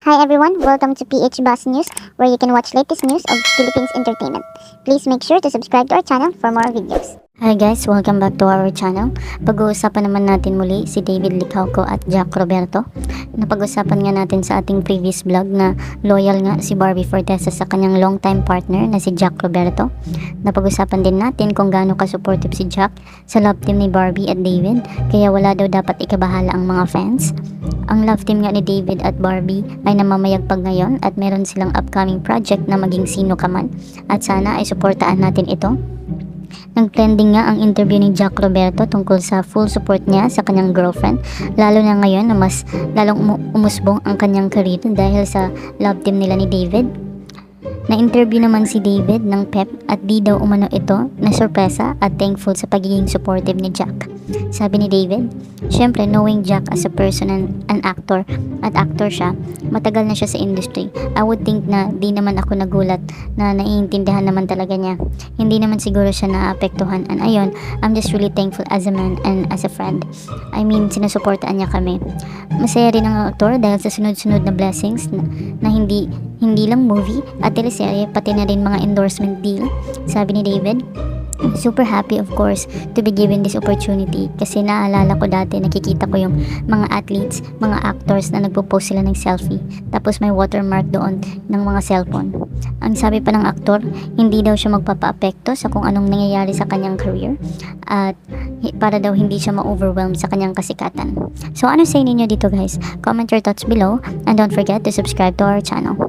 Hi everyone, welcome to PH Bus News, where you can watch latest news of Philippines entertainment. Please make sure to subscribe to our channel for more videos. Hi guys, welcome back to our channel. Pag-uusapan naman natin muli si David Licauco at Jack Roberto. Napag-usapan nga natin sa ating previous vlog na loyal nga si Barbie Fortesa sa kanyang long-time partner na si Jack Roberto. Napag-usapan din natin kung gaano ka-supportive si Jack sa love team ni Barbie at David, kaya wala daw dapat ikabahala ang mga fans. Ang love team nga ni David at Barbie ay namamayagpag ngayon at meron silang upcoming project na maging sino ka man, at sana ay suportaan natin ito. Nag-trending nga ang interview ni Jack Roberto tungkol sa full support niya sa kanyang girlfriend, lalo na ngayon na mas lalong umusbong ang kanyang career dahil sa love team nila ni David. Na-interview naman si David ng Pep at di daw umano ito na sorpresa at thankful sa pagiging supportive ni Jack. Sabi ni David, syempre knowing Jack as a person and an actor at actor siya, matagal na siya sa industry. I would think na di naman ako nagulat na naiintindihan naman talaga niya. Hindi naman siguro siya naapektuhan, and ayun, I'm just really thankful as a man and as a friend. I mean, sinusuportaan niya kami. Masaya rin ang aktor dahil sa sunod-sunod na blessings na hindi lang movie at teleserye, pati na rin mga endorsement deal. Sabi ni David, super happy of course to be given this opportunity kasi naalala ko dati nakikita ko yung mga athletes, mga actors na nagpo-post sila ng selfie tapos may watermark doon ng mga cellphone. Ang sabi pa ng aktor, hindi daw siya magpapa-apekto sa kung anong nangyayari sa kanyang career at para daw hindi siya ma-overwhelm sa kanyang kasikatan. So ano say ninyo dito guys? Comment your thoughts below and don't forget to subscribe to our channel.